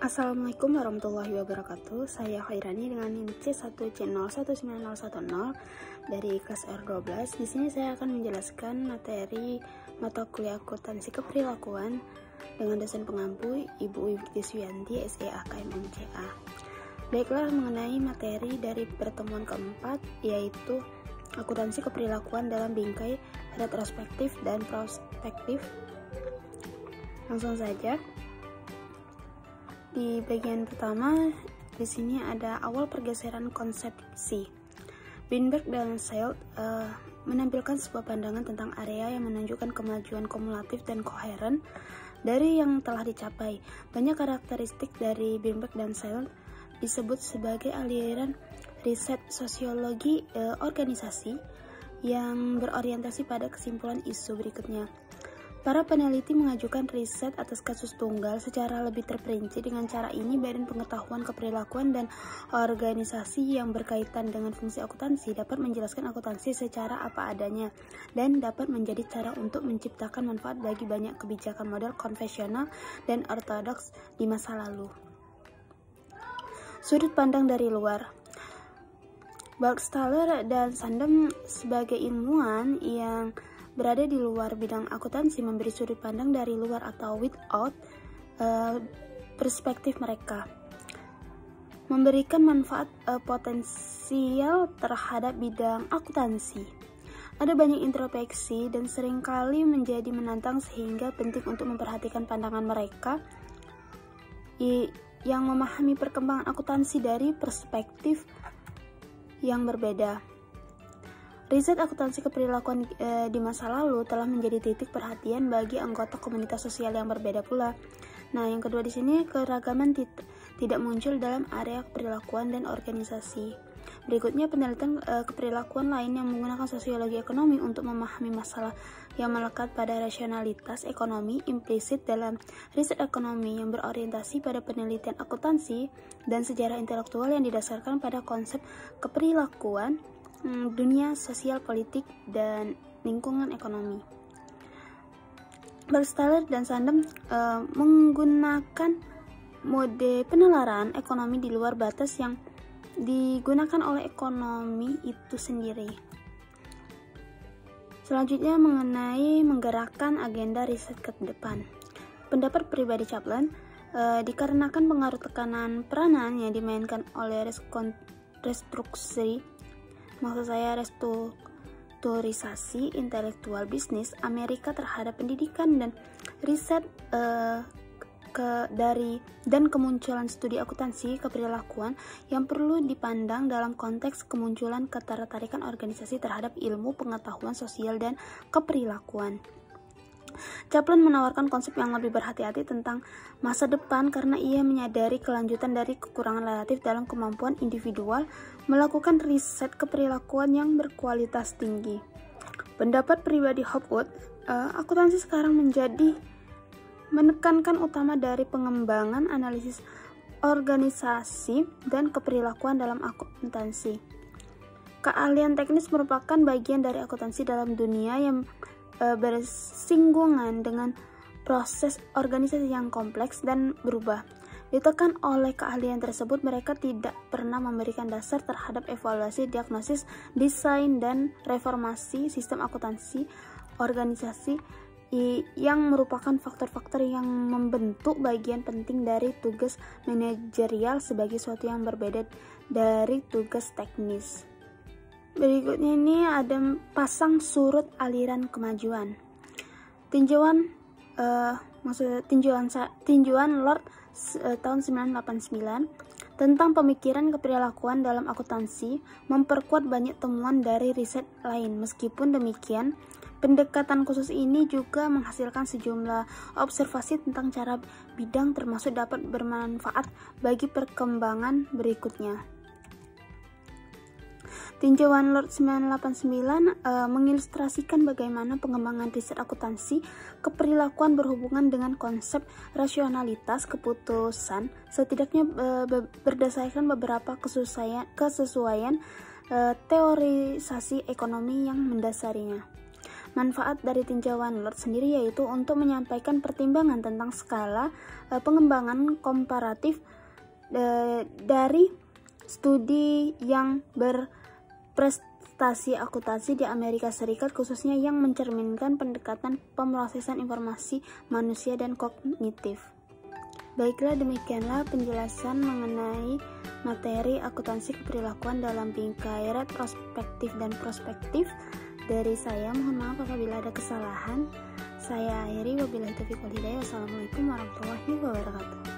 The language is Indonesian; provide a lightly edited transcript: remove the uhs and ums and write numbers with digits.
Assalamualaikum warahmatullahi wabarakatuh. Saya Khairani dengan NIM C1C019010 dari kelas R12. Di sini saya akan menjelaskan materi mata kuliah akuntansi keperilakuan dengan dosen pengampu Ibu Yuswianti SEAKM MCA. Baiklah, mengenai materi dari pertemuan keempat, yaitu akuntansi keperilakuan dalam bingkai retrospektif dan prospektif. Langsung saja. Di bagian pertama, di sini ada awal pergeseran konsepsi. Binberg dan Seil menampilkan sebuah pandangan tentang area yang menunjukkan kemajuan kumulatif dan koheren dari yang telah dicapai. Banyak karakteristik dari Binberg dan Seil disebut sebagai aliran riset sosiologi organisasi yang berorientasi pada kesimpulan isu berikutnya. Para peneliti mengajukan riset atas kasus tunggal secara lebih terperinci. Dengan cara ini, badan pengetahuan keperilakuan dan organisasi yang berkaitan dengan fungsi akuntansi dapat menjelaskan akuntansi secara apa adanya dan dapat menjadi cara untuk menciptakan manfaat bagi banyak kebijakan model konvensional dan ortodoks di masa lalu. Sudut pandang dari luar. Burgstaller dan Sandem sebagai ilmuwan yang berada di luar bidang akuntansi memberi sudut pandang dari luar atau without perspektif mereka, memberikan manfaat potensial terhadap bidang akuntansi. Ada banyak introspeksi dan seringkali menjadi menantang sehingga penting untuk memperhatikan pandangan mereka yang memahami perkembangan akuntansi dari perspektif yang berbeda. Riset akuntansi keperilakuan di masa lalu telah menjadi titik perhatian bagi anggota komunitas sosial yang berbeda pula. Nah, yang kedua di sini keragaman tidak muncul dalam area keperilakuan dan organisasi. Berikutnya penelitian keperilakuan lain yang menggunakan sosiologi ekonomi untuk memahami masalah yang melekat pada rasionalitas ekonomi implisit dalam riset ekonomi yang berorientasi pada penelitian akuntansi dan sejarah intelektual yang didasarkan pada konsep keperilakuan dunia sosial, politik, dan lingkungan ekonomi. Burgstaller dan Sandem menggunakan mode penalaran ekonomi di luar batas yang digunakan oleh ekonomi itu sendiri. Selanjutnya mengenai menggerakkan agenda riset ke depan. Pendapat pribadi Kaplan dikarenakan pengaruh tekanan peranan yang dimainkan oleh restrukturisasi intelektual bisnis Amerika terhadap pendidikan dan riset dan kemunculan studi akuntansi keperilakuan yang perlu dipandang dalam konteks kemunculan ketertarikan organisasi terhadap ilmu pengetahuan sosial dan keperilakuan. Kaplan menawarkan konsep yang lebih berhati-hati tentang masa depan karena ia menyadari kelanjutan dari kekurangan relatif dalam kemampuan individual melakukan riset keperilakuan yang berkualitas tinggi. Pendapat pribadi Hopwood, akuntansi sekarang menjadi menekankan utama dari pengembangan analisis organisasi dan keperilakuan dalam akuntansi. Keahlian teknis merupakan bagian dari akuntansi dalam dunia yang bersinggungan dengan proses organisasi yang kompleks dan berubah. Ditekan oleh keahlian tersebut, mereka tidak pernah memberikan dasar terhadap evaluasi, diagnosis, desain, dan reformasi sistem akuntansi organisasi yang merupakan faktor-faktor yang membentuk bagian penting dari tugas manajerial sebagai suatu yang berbeda dari tugas teknis. Berikutnya ini ada pasang surut aliran kemajuan. Tinjauan Lord tahun 1989 tentang pemikiran keperilakuan dalam akuntansi memperkuat banyak temuan dari riset lain. Meskipun demikian, pendekatan khusus ini juga menghasilkan sejumlah observasi tentang cara bidang termasuk dapat bermanfaat bagi perkembangan berikutnya. Tinjauan Lord 989 mengilustrasikan bagaimana pengembangan riset akuntansi keperilakuan berhubungan dengan konsep rasionalitas keputusan, setidaknya berdasarkan beberapa kesesuaian teorisasi ekonomi yang mendasarinya. Manfaat dari tinjauan LERT sendiri yaitu untuk menyampaikan pertimbangan tentang skala pengembangan komparatif dari studi yang berprestasi akuntansi di Amerika Serikat, khususnya yang mencerminkan pendekatan pemrosesan informasi manusia dan kognitif. Baiklah, demikianlah penjelasan mengenai materi akuntansi keperilakuan dalam bingkai retrospektif dan prospektif dari saya. Mohon maaf apabila ada kesalahan. Saya akhiri, wabillahi taufiq wal hidayah. Wassalamualaikum warahmatullahi wabarakatuh.